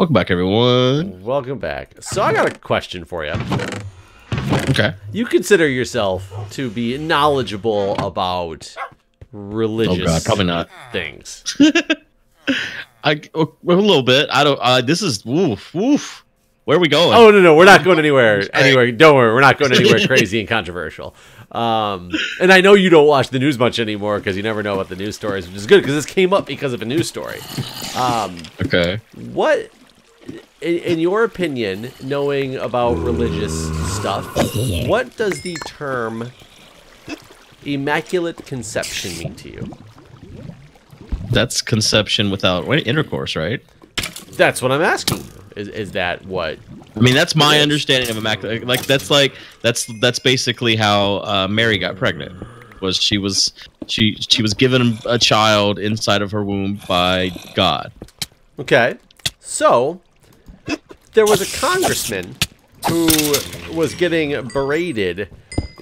Welcome back, everyone. Welcome back. So I got a question for you. Okay. You consider yourself to be knowledgeable about religious probably not. things. A little bit. I don't. This is woof. Where are we going? Oh no, we're not going anywhere. Don't worry, we're not going anywhere crazy and controversial. And I know you don't watch the news much anymore because you never know about the news stories, which is good because this came up because of a news story. Okay. What, in your opinion, knowing about religious stuff, what does the term immaculate conception mean to you? That's conception without intercourse, right? That's what I'm asking you. Is that what? I mean, that's my understanding of immaculate. That's basically how Mary got pregnant. She was given a child inside of her womb by God. Okay, so there was a congressman who was getting berated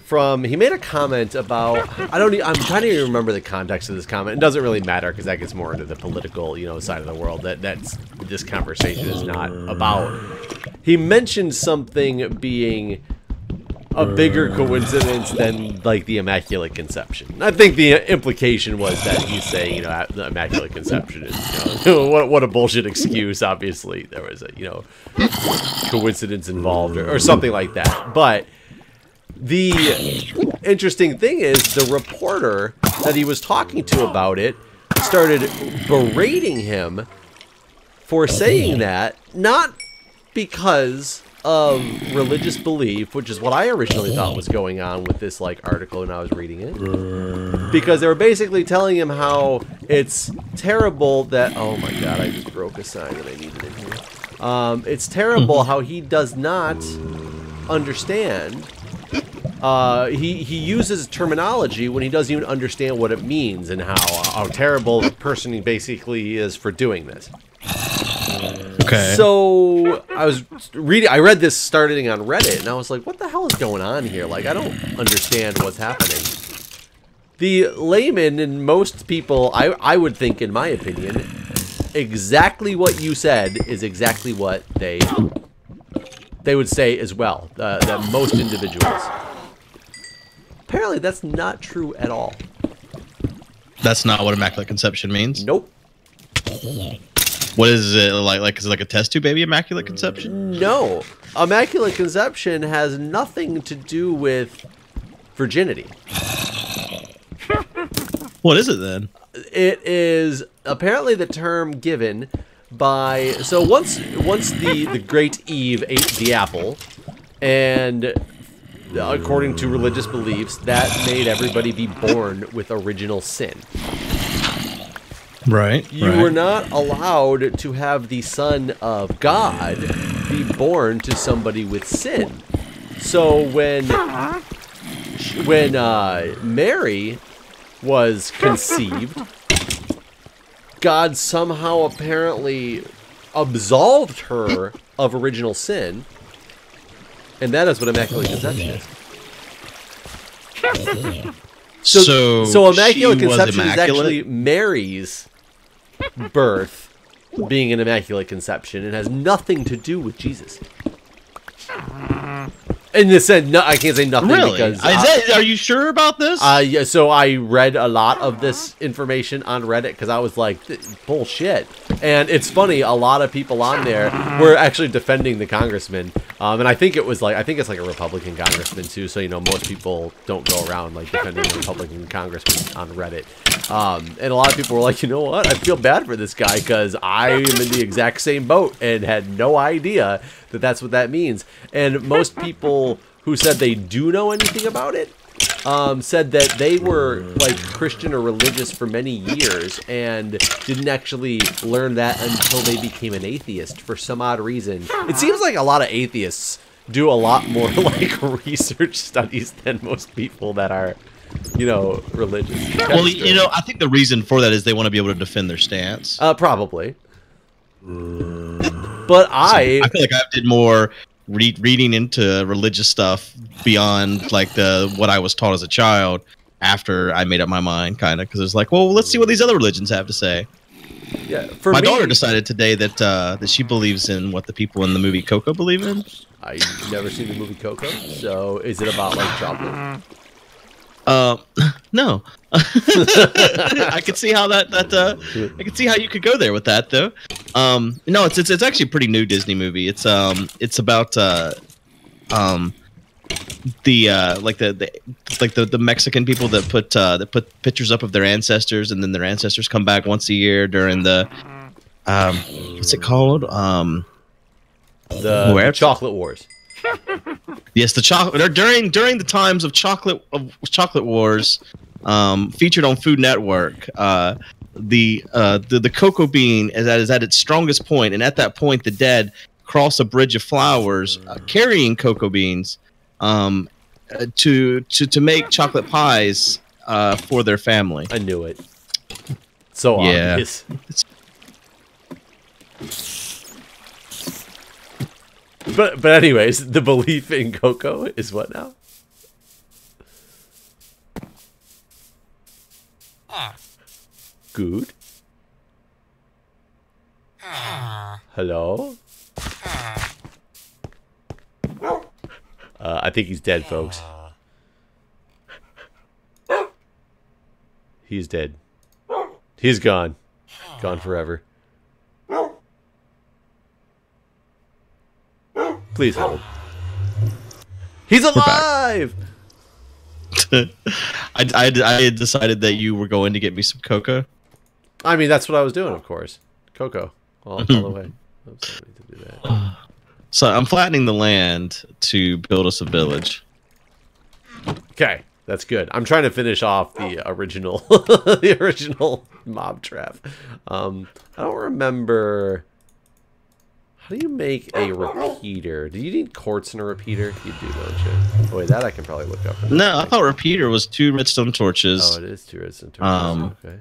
from. He made a comment about. I'm trying to even remember the context of this comment. It doesn't really matter because that gets more into the political, side of the world. That's this conversation is not about. He mentioned something being a bigger coincidence than like the Immaculate Conception. I think the implication was that he's saying, the Immaculate Conception is, what a bullshit excuse. Obviously, there was a, coincidence involved or something like that. But the interesting thing is the reporter that he was talking to about it started berating him for saying that, not because of religious belief, which is what I originally thought was going on with this article when I was reading it, because they were basically telling him how it's terrible that, oh my god, I just broke a sign that I needed in here. It's terrible how he does not understand. He uses terminology when he doesn't even understand what it means and how terrible the person he basically is for doing this. Okay. So I read this starting on Reddit, and I was like, what the hell is going on here? I don't understand what's happening. The layman and most people, I would think, in my opinion, exactly what you said is exactly what they would say as well, that most individuals. Apparently, that's not true at all. That's not what Immaculate Conception means? Nope. What is it like? Is it like a test tube baby Immaculate Conception? No. Immaculate Conception has nothing to do with virginity. What is it then? It is apparently the term given by... So once the great Eve ate the apple, and according to religious beliefs, that made everybody be born with original sin. Right. You were not allowed to have the Son of God be born to somebody with sin. So when Mary was conceived, God somehow apparently absolved her of original sin, and that is what Immaculate Conception is. So Immaculate Conception is actually Mary's birth being an Immaculate Conception. It has nothing to do with Jesus. In this sense, no, I can't say nothing because... Are you sure about this? Yeah, so I read a lot of this information on Reddit because I was like, bullshit. And it's funny, a lot of people on there were actually defending the congressman. And I think it's like a Republican congressman too. So, most people don't go around defending the Republican congressman on Reddit. And a lot of people were like, you know what? I feel bad for this guy because I am in the exact same boat and had no idea that that's what that means. And most people who said they do know anything about it said that they were Christian or religious for many years and didn't actually learn that until they became an atheist for some odd reason. It seems like a lot of atheists do a lot more research studies than most people that are religious. Well, I think the reason for that is they want to be able to defend their stance. Probably. But I feel like I did more reading into religious stuff beyond what I was taught as a child after I made up my mind, kind of, because it's like, well, let's see what these other religions have to say. Yeah, for My me, daughter decided today that that she believes in what the people in the movie Coco believe in. I've never seen the movie Coco, so is it about like chocolate? No. I could see how I could see how you could go there with that though. No, it's actually a pretty new Disney movie. It's about the Mexican people that put pictures up of their ancestors, and then their ancestors come back once a year during the what's it called? The Chocolate Wars. Yes, the chocolate during the times of chocolate wars, featured on Food Network. The cocoa bean is at its strongest point, and at that point, the dead cross a bridge of flowers carrying cocoa beans, to make chocolate pies for their family. I knew it. So obvious. But anyways, the belief in Coco is what now? Good. Hello? I think he's dead, folks. He's dead. He's gone. Gone forever. Please hold. He's alive! I had decided that you were going to get me some cocoa. I mean, that's what I was doing, of course. Cocoa. All the way. Oops, I need to do that. So I'm flattening the land to build us a village. Okay, that's good. I'm trying to finish off the original the original mob trap. I don't remember. How do you make a repeater? Do you need quartz in a repeater? You do, don't you? Oh, wait, that I can probably look up. No, I thought repeater was 2 redstone torches. Oh, it is 2 redstone torches. Okay.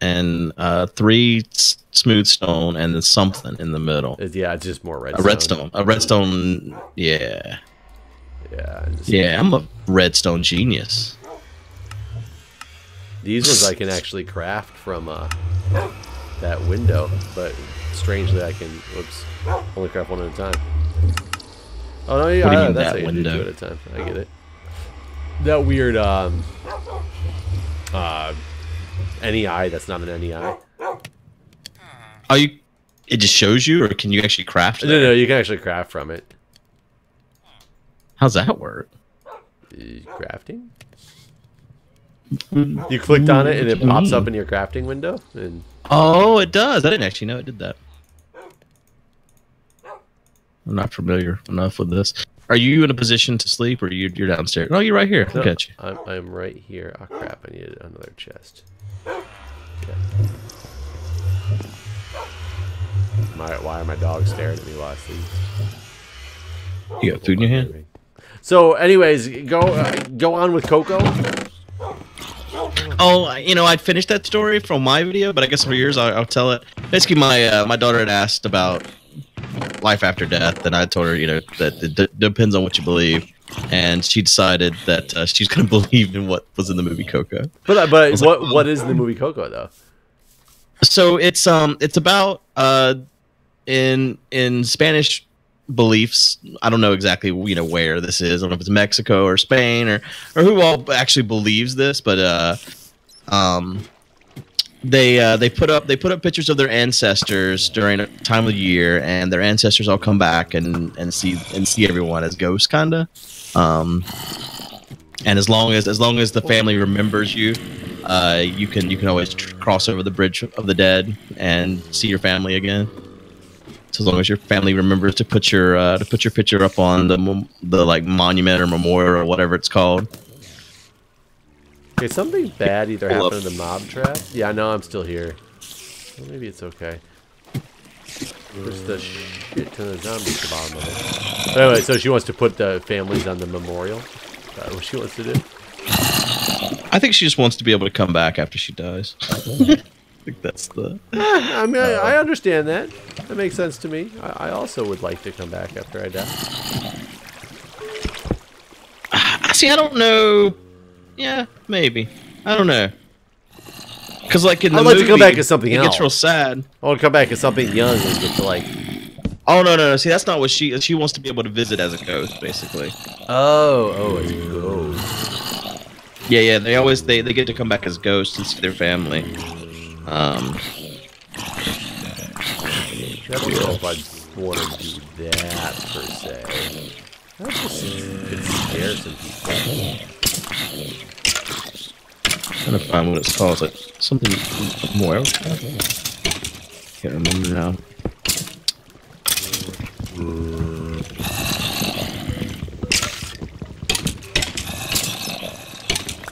And 3 smooth stone, and then something in the middle. Yeah, it's just more redstone. A redstone. Yeah. Yeah, I'm a redstone genius. These ones I can actually craft from that window, but strangely I can. Whoops. Only craft one at a time. Oh no, yeah, what do you mean that's that how you do window? 2 at a time. I get it. That weird NEI that's not an NEI. Oh, it just shows you, or can you actually craft it? No, you can actually craft from it. How's that work? Crafting? You clicked on it and it pops up in your crafting window. And oh, it does. I didn't actually know it did that. I'm not familiar enough with this. Are you in a position to sleep, or you're downstairs? Oh, you're right here. Look at you. I'm right here. Oh crap! I need another chest. Okay. Why are my dogs staring at me while I sleep? You got food in your hand? So, anyways, go on with Coco. Oh, I'd finished that story from my video, but I guess for yours I'll tell it. Basically, my daughter had asked about life after death, and I told her, that it depends on what you believe, and she decided that she's going to believe in what was in the movie Coco. But what is the movie Coco though? So it's about in Spanish beliefs. I don't know exactly where this is. I don't know if it's Mexico or Spain or who all actually believes this, but they put up pictures of their ancestors during a time of the year, and their ancestors all come back and see everyone as ghosts, kinda. And as long as the family remembers you, you can always cross over the bridge of the dead and see your family again. So as long as your family remembers to put your picture up on the like monument or memorial or whatever it's called. Okay, something bad either happened in the mob trap. Yeah, no, I'm still here. Well, maybe it's okay. There's the shit ton of zombies at the bottom of it. Anyway, so she wants to put the families on the memorial. Is that what she wants to do? I think she just wants to be able to come back after she dies. I think that's the... I mean, I understand that. That makes sense to me. I also would like to come back after I die. See, I don't know... Yeah, maybe. I don't know. Because like in the I'd like movie, to come back as something it else. gets real sad. I want to come back as something young and get to like. Oh no! See, that's not what she wants to be able to visit as a ghost, basically. Oh, as a ghost. Yeah. They get to come back as ghosts and see their family. I don't know if I'd want to do that per se. That just could scare some people. I'm trying to find what it's called. Like something more. Can't remember now.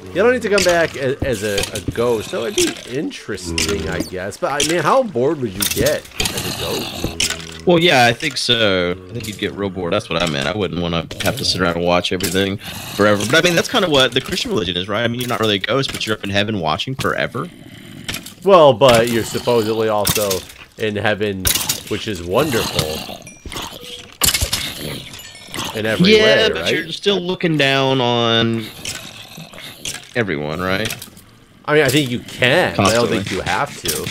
You don't need to come back as a ghost. That would be interesting, I guess. But I mean, how bored would you get as a ghost? Well, yeah, I think so. I think you'd get real bored. That's what I meant. I wouldn't want to have to sit around and watch everything forever. But I mean, that's kind of what the Christian religion is, right? I mean, you're not really a ghost, but you're up in heaven watching forever. Well, but you're supposedly also in heaven, which is wonderful in every way, Yeah, but right? you're still looking down on everyone, right? I mean, I think you can. But I don't Constantly. think you have to.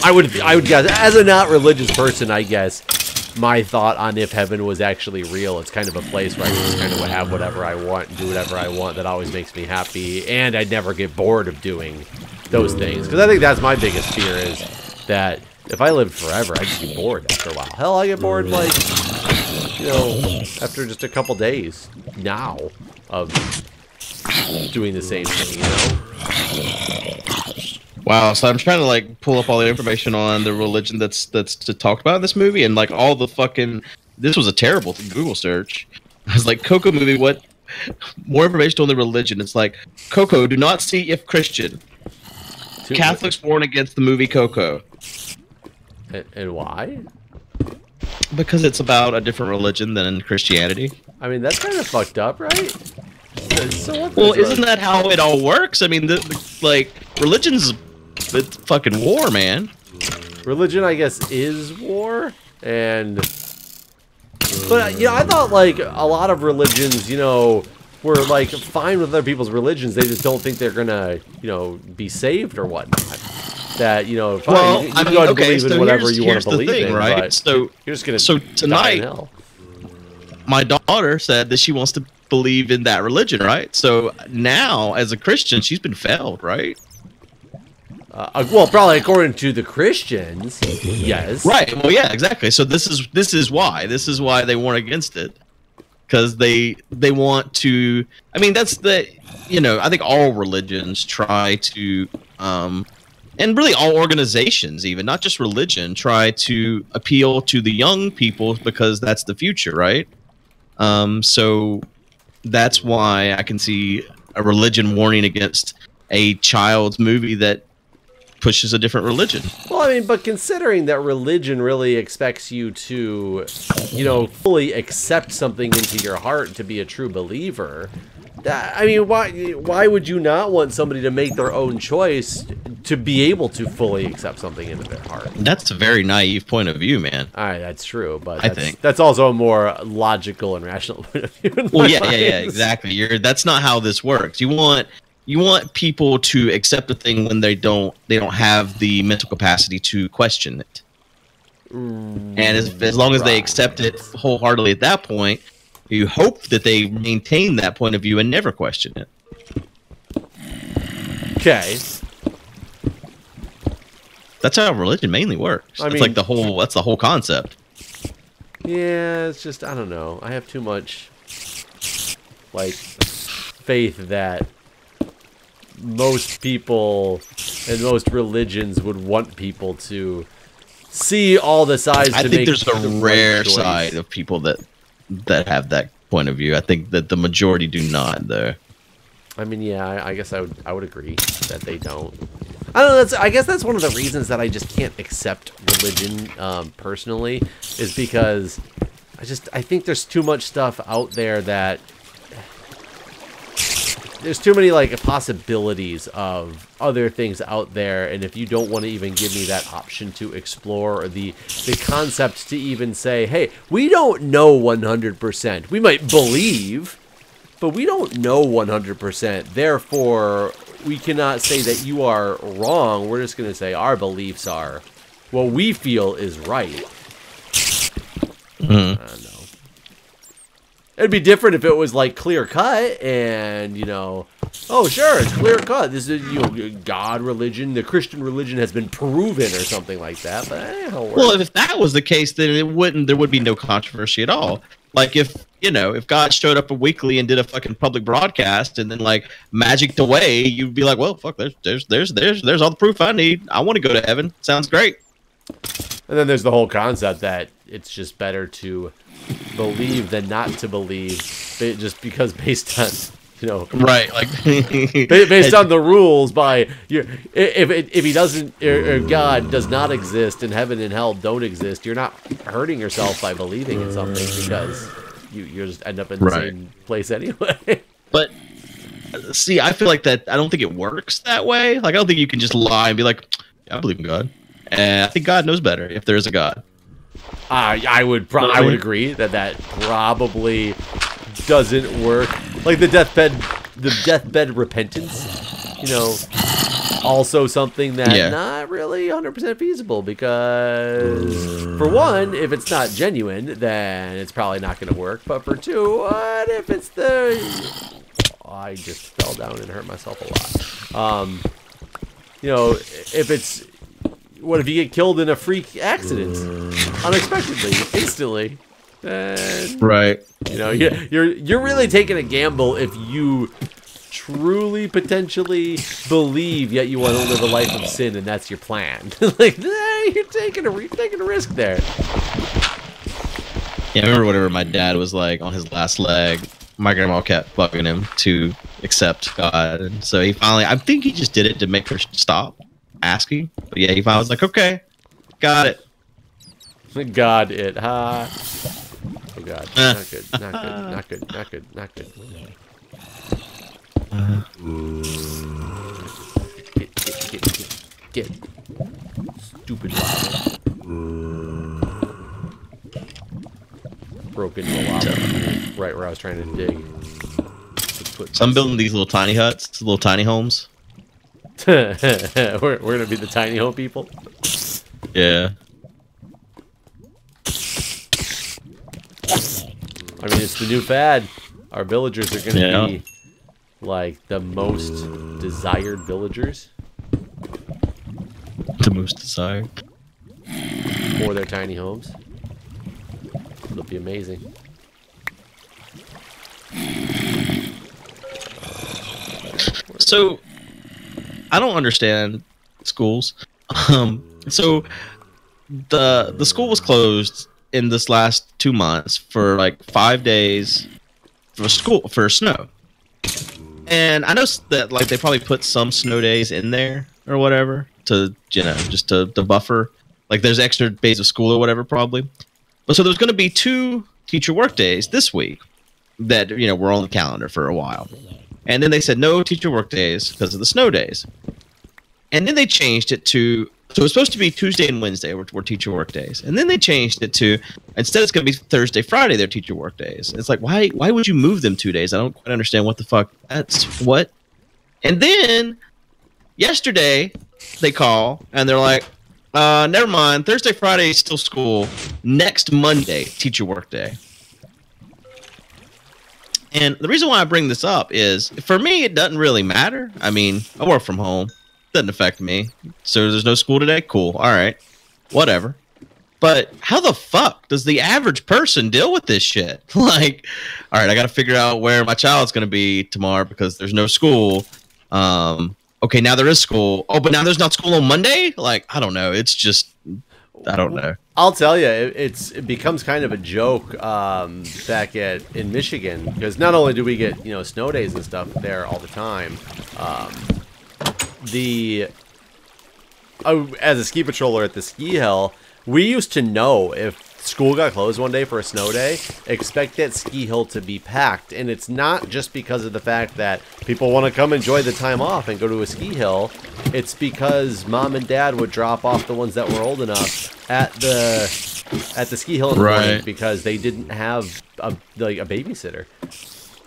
I would guess, as a not religious person, I guess my thought on if heaven was actually real, it's kind of a place where I can just kind of have whatever I want and do whatever I want. That always makes me happy, and I'd never get bored of doing those things. Because I think that's my biggest fear, is that if I lived forever, I'd just be bored after a while. Hell, I get bored, like, you know, after just a couple days now of doing the same thing, you know? Wow, so I'm trying to like pull up all the information on the religion that's talked about in this movie, and like all the fucking, this was a terrible Google search. I was like, Coco movie, what? More information on the religion. It's like, Coco, do not see if Christian. Catholics warn against the movie Coco. And why? Because it's about a different religion than Christianity. I mean, that's kind of fucked up, right? So what, Well, isn't that how it all works? I mean, like, religion's it's fucking war, man. religion, I guess, is war, and but you know, I thought like a lot of religions, you know, were like fine with other people's religions. They just don't think they're gonna, you know, be saved or whatnot. That, you know, fine, Well, you I can mean, go ahead and okay, believe in so whatever you want here's to the believe thing, in, right? but So you're just gonna die in tonight, hell. my daughter said that she wants to believe in that religion, right? So now, as a Christian, she's been failed, right? Well, probably according to the Christians, yes. Right. Well, yeah, exactly. So this is why they warn against it, because they want to. I mean, that's the, you know, I think all religions try to, and really all organizations, even not just religion, try to appeal to the young people because that's the future, right? So that's why I can see a religion warning against a child's movie that pushes a different religion. Well, I mean, but considering that religion really expects you to, you know, fully accept something into your heart to be a true believer, I mean, why would you not want somebody to make their own choice to be able to fully accept something into their heart? That's a very naive point of view, man. All right, that's true, but I think that's also a more logical and rational point of view. Well, yeah, exactly. That's not how this works. You want people to accept a thing when they don't have the mental capacity to question it. And as long as they accept it wholeheartedly at that point, you hope that they maintain that point of view and never question it. Okay. That's how religion mainly works. I mean, like that's the whole concept. Yeah, it's just, I don't know. I have too much, like, faith that most people and most religions would want people to see all the sides. I to think make there's a the right rare choice. side of people that have that point of view. I think that the majority do not, though. I mean, yeah, I guess I would agree that they don't. I don't know. I guess that's one of the reasons that I just can't accept religion personally, is because I think there's too much stuff out there that there's too many like possibilities of other things out there, and if you don't want to even give me that option to explore, or the concept to even say, hey, we don't know 100%. We might believe, but we don't know 100%. Therefore, we cannot say that you are wrong. We're just going to say our beliefs are what we feel is right. I don't know. It'd be different if it was like clear cut and, you know, oh sure, it's clear cut. This is, you know, God religion, the Christian religion has been proven or something like that. But well, if that was the case, then there would be no controversy at all. Like if, you know, if God showed up weekly and did a fucking public broadcast and then like magicked away, you'd be like, well, fuck, there's all the proof I need. I want to go to heaven. Sounds great. And then there's the whole concept that it's just better to believe than not to believe, just because based on, you know, right, like based on the rules. By if he doesn't, or God does not exist and heaven and hell don't exist, you're not hurting yourself by believing in something, because you just end up in the same place anyway. But see, I feel like that I don't think it works that way. Like I don't think you can just lie and be like, I believe in God, and I think God knows better if there is a God. I would agree that probably doesn't work. Like the deathbed repentance, you know, also something that not really 100% feasible, because for one, if it's not genuine, then it's probably not going to work. But for two, what if it's I just fell down and hurt myself a lot. You know, if it's, what if you get killed in a freak accident, unexpectedly, instantly? Right. You know, you're really taking a gamble if you truly potentially believe, yet you want to live a life of sin, and that's your plan. Like, you're taking a risk there. Yeah, I remember whenever my dad was like on his last leg, my grandma kept bugging him to accept God, and so he finally, I think he just did it to make her stop asking. But yeah, he finally was like, okay, got it. Got it, huh? Oh god, not good, not good, not good, not good, not good. Get. Stupid lava. Broken lava. Right where I was trying to dig. So I'm building these little tiny huts, little tiny homes. we're gonna be the tiny home people. Yeah. I mean, it's the new fad. Our villagers are gonna be like the most desired villagers. The most desired. For their tiny homes. It'll be amazing. So, I don't understand schools. So the school was closed in this last 2 months for like 5 days for snow. And I know that like they probably put some snow days in there or whatever to, you know, just to buffer. Like there's extra days of school or whatever probably. But so there's going to be 2 teacher work days this week that, you know, were on the calendar for a while. And then they said no teacher work days because of the snow days. And then they changed it to, so it was supposed to be Tuesday and Wednesday were teacher work days. And then they changed it to, instead it's going to be Thursday, Friday, they're teacher work days. It's like, why would you move them 2 days? I don't quite understand what the fuck. That's what. And then yesterday they call and they're like, never mind. Thursday, Friday is still school. Next Monday, teacher work day. And the reason why I bring this up is, for me, it doesn't really matter. I mean, I work from home. Doesn't affect me. So there's no school today? Cool. All right. Whatever. But how the fuck does the average person deal with this shit? Like, all right, I got to figure out where my child's going to be tomorrow because there's no school. Okay, now there is school. Oh, but now there's not school on Monday? Like, I don't know. It's just, I don't know. I'll tell you, it becomes kind of a joke back in Michigan, because not only do we get, you know, snow days and stuff there all the time, as a ski patroller at the ski hill, we used to know if school got closed one day for a snow day, expect that ski hill to be packed. And it's not just because of the fact that people want to come enjoy the time off and go to a ski hill. It's because mom and dad would drop off the ones that were old enough at the ski hill in the morning because they didn't have a babysitter.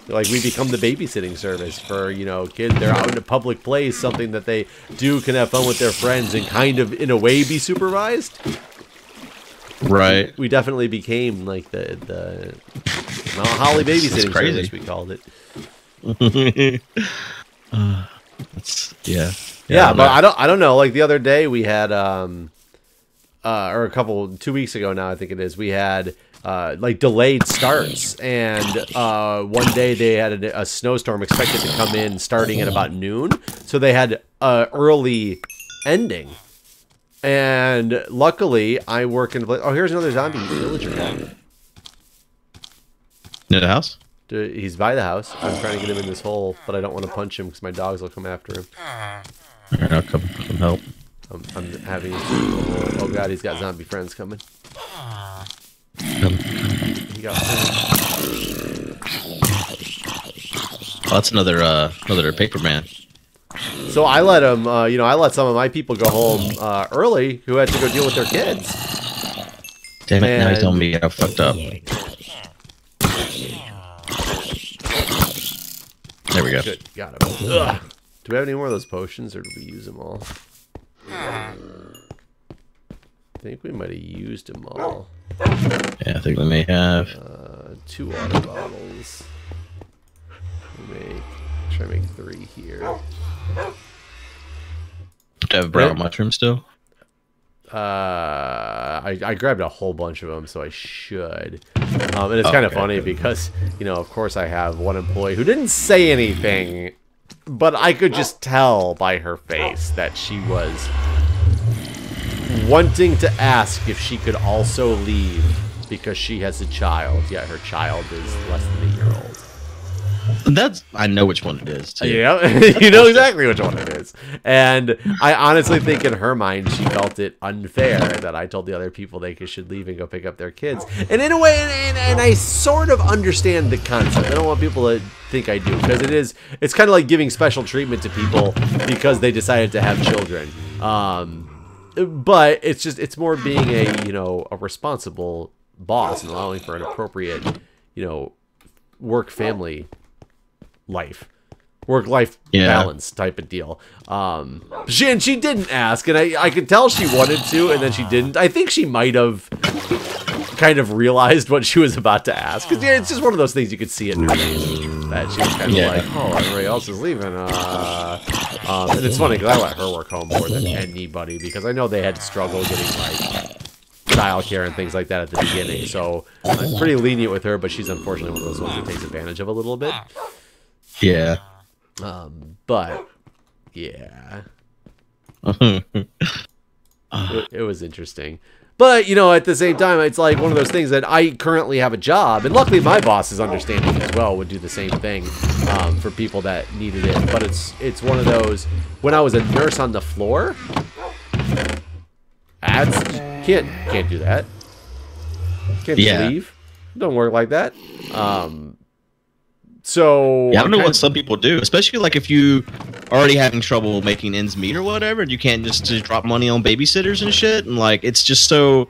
Like, we become the babysitting service for, you know, kids. They're out in a public place, something that they can have fun with their friends and kind of, in a way, be supervised. Right. We definitely became, like, the Mount Holly babysitting service, we called it. Yeah, but I don't know. Like, the other day we had, or 2 weeks ago now, I think it is, we had... like delayed starts, and one day they had a snowstorm expected to come in starting at about noon, so they had early ending. And luckily, I work in. Oh, here's another zombie villager guy. Near the house? He's by the house. I'm trying to get him in this hole, but I don't want to punch him because my dogs will come after him. Alright, I'll come help. I'm having. Oh god, he's got zombie friends coming. He got oh, that's another paper man. So I let him, you know, I let some of my people go home early who had to go deal with their kids. Damn it, now he's telling me I fucked up. There we go. Good, got him. Ugh. Do we have any more of those potions, or did we use them all? I think we might have used them all. Yeah, I think we may have. 2 water bottles. Try to make 3 here. Do I have brown mushroom still? I grabbed a whole bunch of them, so I should. And it's kind of funny because, you know, of course I have one employee who didn't say anything, but I could just tell by her face that she was wanting to ask if she could also leave because she has a child, yet her child is less than 8 years old. I know which one it is, too. Yeah, you know exactly which one it is. And I honestly think in her mind she felt it unfair that I told the other people they should leave and go pick up their kids. And in a way, and I sort of understand the concept. I don't want people to think I do, because it's kind of like giving special treatment to people because they decided to have children. But it's more being a, you know, a responsible boss and allowing for an appropriate, you know, work-life balance type of deal. She didn't ask, and I could tell she wanted to, and then she didn't. I think she might have kind of realized what she was about to ask, because it's just one of those things you could see it in her face that she was kind of like, oh, everybody else is leaving. And it's funny because I let her work home more than anybody, because I know they had to struggle getting like childcare and things like that at the beginning. So I'm pretty lenient with her, but she's unfortunately one of those ones that takes advantage of a little bit. Yeah. But yeah, it was interesting. But, you know, at the same time, it's like one of those things that I currently have a job, and luckily my boss is understanding as well, would do the same thing for people that needed it. But it's one of those, when I was a nurse on the floor, ads can't do that. Can't just leave. Don't work like that. So yeah, I don't know what some people do, especially like if you already having trouble making ends meet or whatever, and you can't just drop money on babysitters and shit, and like it's just so,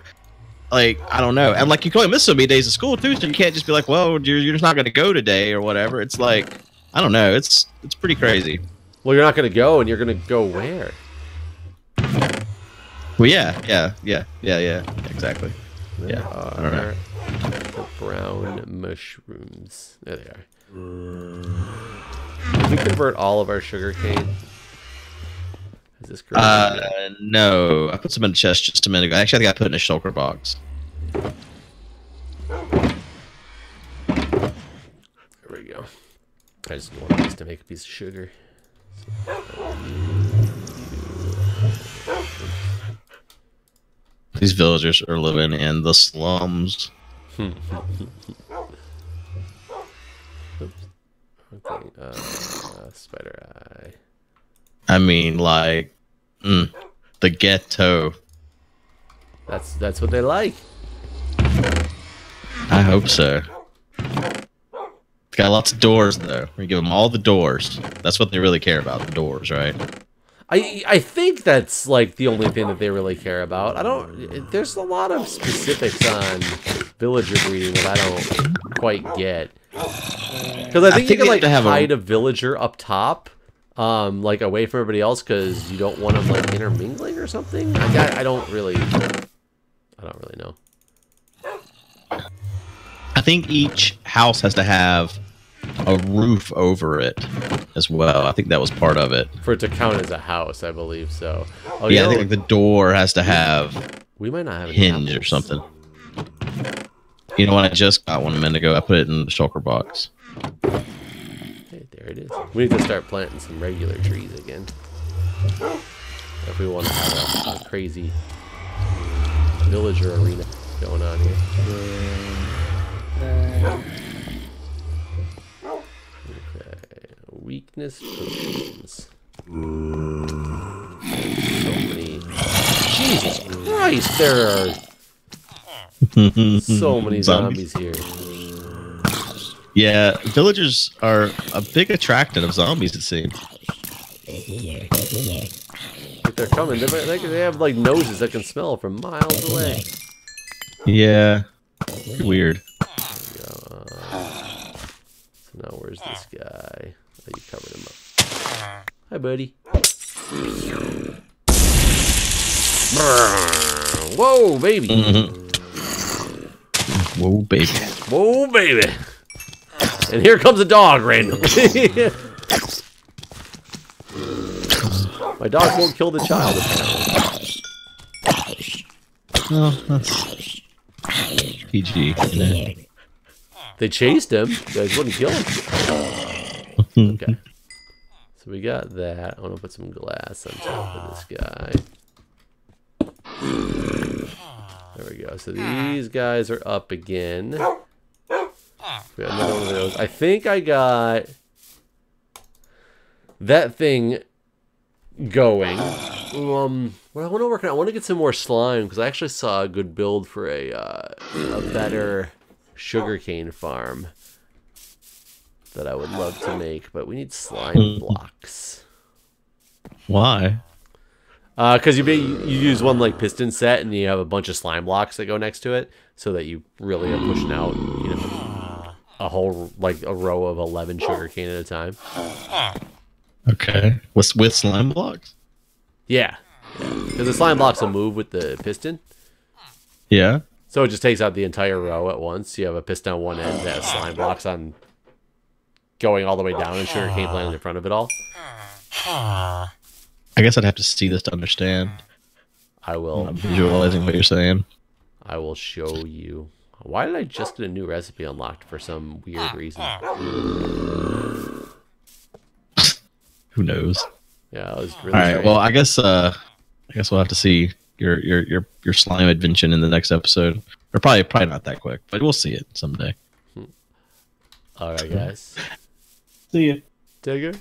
like, I don't know, and like you can only miss so many days of school too, so you can't just be like, well, you're just not going to go today or whatever. It's like, I don't know, it's pretty crazy. Well, you're not going to go, and you're going to go where? Well, yeah, exactly. Yeah, I don't know. The brown mushrooms. There they are. Did we convert all of our sugar cane? Is this correct? No. I put some in the chest just a minute ago. Actually, I think I put it in a shulker box. There we go. I just want this to make a piece of sugar. These villagers are living in the slums. Spider eye. I mean, like, the ghetto. That's what they like. I hope so. It's got lots of doors, though. We give them all the doors. That's what they really care about, the doors, right? I think that's like the only thing that they really care about. There's a lot of specifics on villager breeding that I don't quite get. Because I think you can like they have hide a villager up top, like away from everybody else, because you don't want them like intermingling or something. I don't really know. I think each house has to have a roof over it as well. I think that was part of it. For it to count as a house, I believe so. Oh, yeah, I think like the door has to have we might not have a hinge or something. You know what? I just got one a minute ago. I put it in the shulker box. Hey, there it is. We need to start planting some regular trees again. If we want to have a crazy villager arena going on here. Okay. Weakness potions. So many. Jesus Christ, there are so many zombies here. Yeah, villagers are a big attraction of zombies, it seems. If they're coming, they have like noses that can smell from miles away. Yeah. Weird. So now where's this guy? Oh, you covered him up. Hi, buddy. Whoa, baby. Whoa, baby. Whoa, baby. And here comes a dog randomly. My dog won't kill the child, apparently. Oh, that's PG. They chased him. You guys wouldn't kill him. Okay. So we got that. I want to put some glass on top of this guy. There we go. So these guys are up again. We got another one of those. I think I got that thing going. What I want to work on, I want to get some more slime because I actually saw a good build for a better sugarcane farm that I would love to make, but we need slime blocks. Why? Because you use one like piston set and you have a bunch of slime blocks that go next to it, so that you really are pushing out, you know, a whole like a row of 11 sugarcane at a time. Okay. With slime blocks? Yeah, because the slime blocks will move with the piston. Yeah. So it just takes out the entire row at once. You have a piston on one end that has slime blocks on going all the way down and sugarcane planted in front of it all. I guess I'd have to see this to understand. I will. I'm visualizing what you're saying. I will show you. Why did I just get a new recipe unlocked for some weird reason? Who knows? Yeah, it was really all right. strange. Well, I guess we'll have to see your slime invention in the next episode, or probably not that quick, but we'll see it someday. All right, guys. See ya. Take care.